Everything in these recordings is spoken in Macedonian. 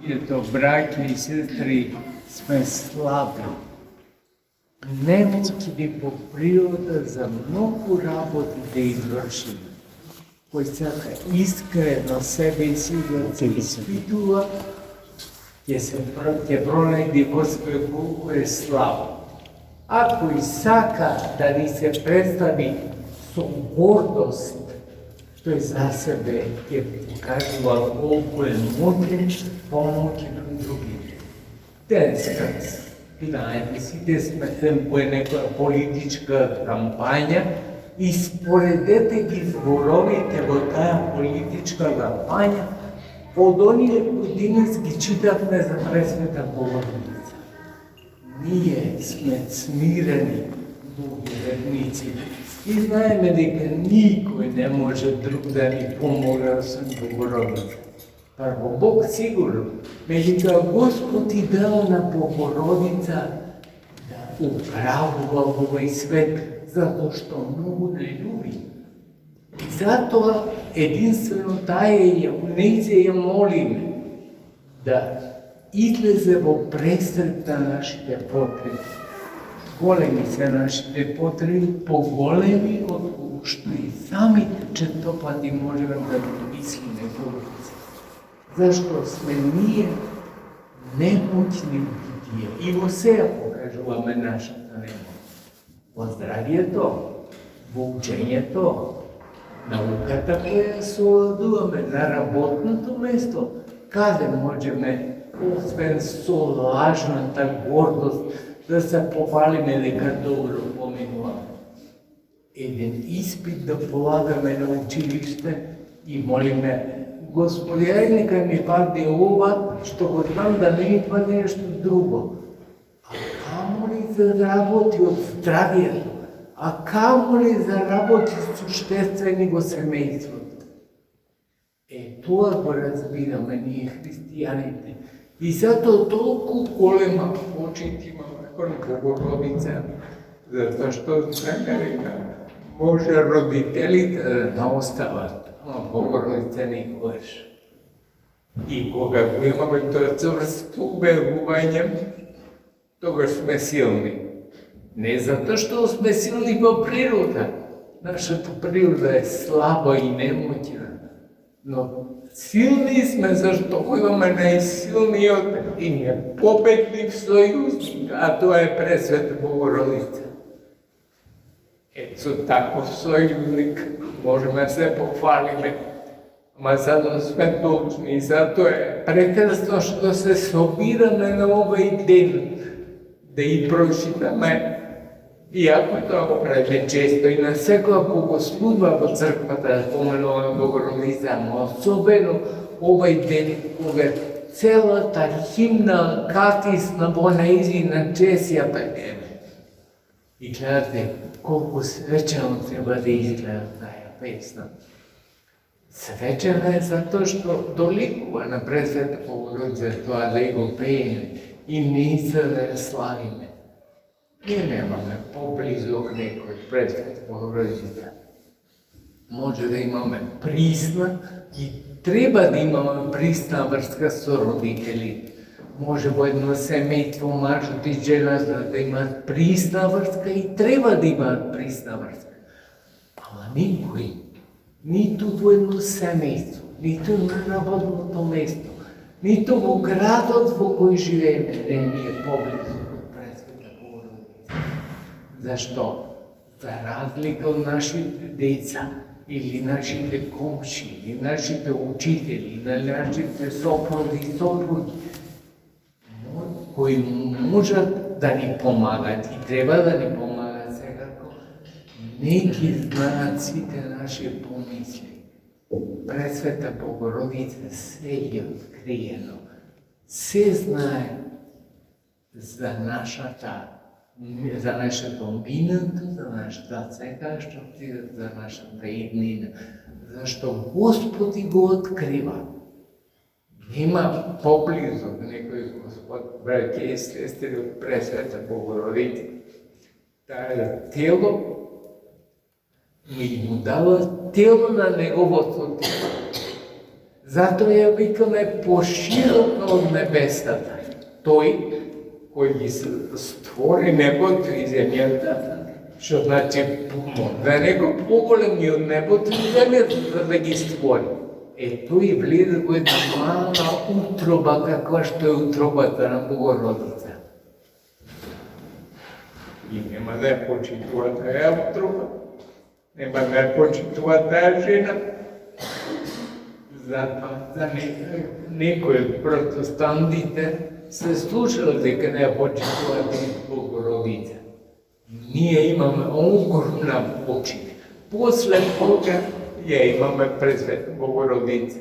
Ето, браќа и сестри, сме слаби. Немотни по природа за многу работи да извршиме. Кој сака искрено себе си да се испитува, ќе пронајде во себе колку е слабо. А кој сака да ни се представи со гордост, тој за себе ќе покажува колку е моćен, помоќен на другите. Денес, знаете, сите сме по некоја политичка кампања и споредете ги зборовите во таа политичка кампања од оние кои денес ги читавме за Пресвета Богородица. Ние сме смирени луѓе, верници, и знаеме дека никој не може друг да ни помогне освен Богородица. Прво Бог сигурно, меѓутоа Господ и дал на Богородица да управува овој свет, затоа што многу не љуби. И затоа единствено нејзе ја молиме да излезе во пресрет на нашите потреби. Големи се нашите потреби, поголеми од што и самите честопати можеме да мислиме Богородица. Зашто сме ние немоćни битија и во сеја покажуваме нашата немоќ. Во здравието, во учењето, науката која соладуваме на работното место, каде можеме, освен со лажната гордост, да се похвалиме дека добро поминуваме. Еден испит да полагаме на училиште и молиме Господи, ај нека ми падне ова, што го знам да не ми падне нешто друго. А камо ли за работи од здравието? А камо ли за работи суштествени во семејството? Тоа го разбираме ние христијаните. И затоа толку голема почит имаме кон Богородица, затоа што знаеме дека може родителите да не остават, а Богородица никогаш. И кога го имаме тоа црвсто убедување, тогаш сме силни. Не затоа што сме силни во природа. Нашата природа е слаба и немоќна. Но силни сме зашто го имаме најсилниот и непобедлив сојузник, а тоа е Пресвета Богородица. Со таков сојузник можеме да се похвалиме, ама затоа сме должни и затоа е прекрасно што се собираме на овој ден да и прочитаме. Иако тоа го правиме често и на секоја богослужба во црквата да поменуваме Богородица, но особено овој ден кога целата химна катисна во нејзина чест ја пееме. И гледате колку свечено треба да изгледа таа песна. Свечена е затоа што доликува на Пресвета Богородица тоа да го пееме и наистина да ја славиме. Ние немаме поблизу некој Пресвета Богородица. Може да имаме присна и треба да имаме присна врска со родителите. Може во едно семејство мажот и жената да имаат присна врска и треба да имаат присна врска. Ама никој, ниту во едно семејство, ниту на работното место, ниту во градот во кој живееме, не ни е поблизу од Пресвета Богородица. Зашто? За разлика од нашите деца, или нашите комши, или нашите учители, или нашите сопруги и сопруги, кои можат да ни помагат и треба да ни помагат секако, не ги знаат сите наши помисли. Пресвета Богородица се е откриено, се знае за нашето минато, за нашата секајшност и за нашата иднина, зашто Господ и го открива. Нема поблизу некој Господ, браќа и сестри, од Пресвета Богородица. Таа тело ми му дава тело на неговото тело. Zato я викаме пошироко од небесата. Тој кој ги створи небото и земјата, што значи да него поголем и од небото и земјата за да ги створи. Тој влезе во една мала утроба каква што е утробата на Богородица. И нема да ја почитува таа утроба, нема да ја почитува таа жена. Затоа за некои од протестантите се слушало дека не ја почитуваат Богородица. Ние имаме огромна почит. После Бога ја имаме Пресвета Богородица.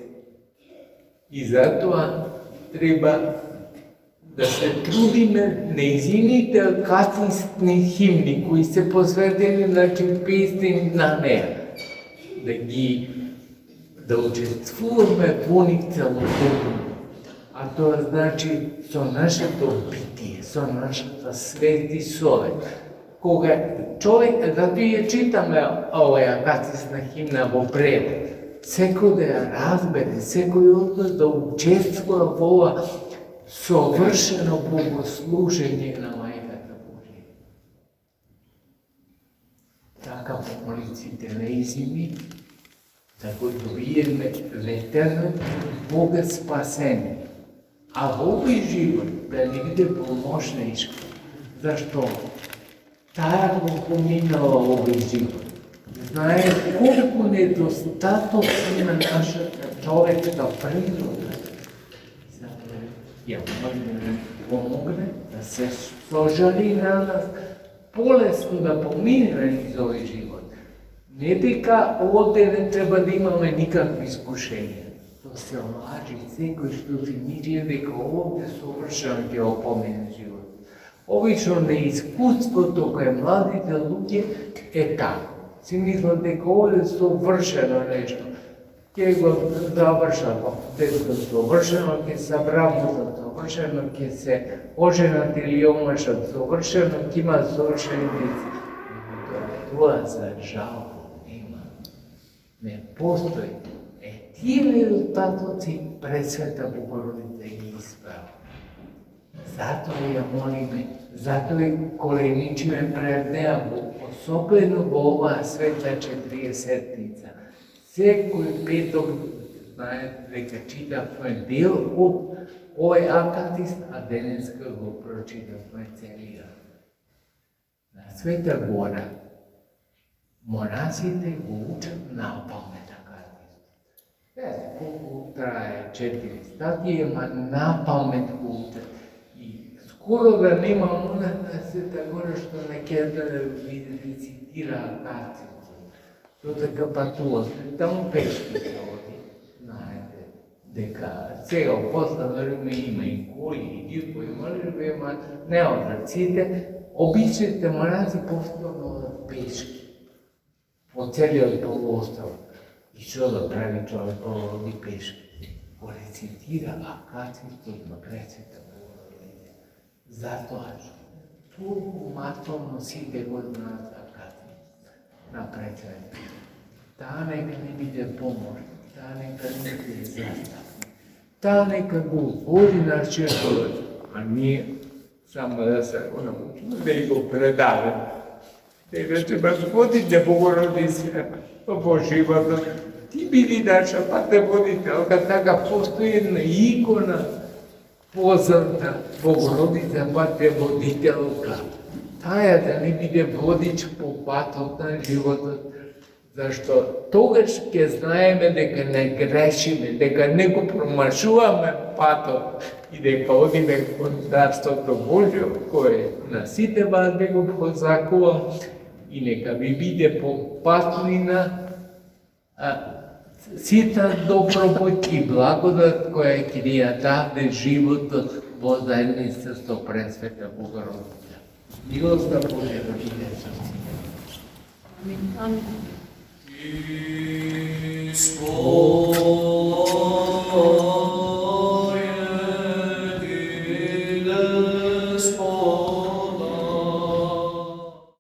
И затоа треба да се трудиме нејзините акацисни химни кои се посветени на песни на неа, да учествуваме во нив целодневно. А тоа значи со нашето битие, со нашата свест и совест. Кога човек, затоа ја читаме оваа акацисна химна во превод, секој да ја разбере, секој од нас да учествува во ова совршено богослужење на Мајката Божија. Така помолиците неизими, да го добиеме вечерното Бога спасение. А во овој живот да ни биде помошничка. Зашто? Таа го поминала овој живот. Знае колку недостаток има нашата човечка природа. Ја помогне да се сожали на нас, полесно да поминеме низ овој живот. Не дека овде не треба да имаме никакви искушенија. То се лажи секој што си мисли дека овде совршено ќе опомине живот. Обично неискуството кај младите луѓе е така. Си мислат дека овде совршено нешто. Ќе го завршам, детство совршено, ќе се браво совршено, ќе се оженат или омашат совршено, ќе има совршени деца. Тоа за жал нема. Не постои. Тие недостатоци Пресвета Богородица ги исправа. Затоа ја молиме, затоа ја коленичиме пред неа, особено во оваа света 40-ница. Секој петок, знаете дека читавме дел од овој акатист, а денеска го прочитавме целиот. На Света Гора монасите го учат напамет акатист. Колку трае 4 статии, ама напамет го учат. И скоро да нема монах на Света Гора што не ќе да ви рецитира акатист. Тоа така патува, таму пешки се оди, знаете, дека сега опоследно време има и коли, и дирко, и може ама не одат сите, обичните монаси повторно одат пешки, по целиот полуостров. И што да прави човек оди пешки? Го рецитира акатистот на Пресвета Богородица. Затоа толку масовно сите го знаат на Пресвета. Таа нека не биде помош, таа нека не биде застапна. Таа нека го води нашиот живот, а ние само да се научиме да го предаваме. Дека ќе Господице Богородице во животот, ти биди наша патеводителка, така постои една икона позната Богородица патеводителка. Таја да не биде водич по патот на животот, зашто тогаш ќе знаеме дека не грешиме, дека не го промашуваме патот и дека одиме кон Царството Божјо, кое на сите вас би го позакувам и нека ви биде по патлина сите добробот и благодат која ќе ни ја даде животот во заедница со Пресвета Богородица. Милост да Божја да биде со сите. Амин.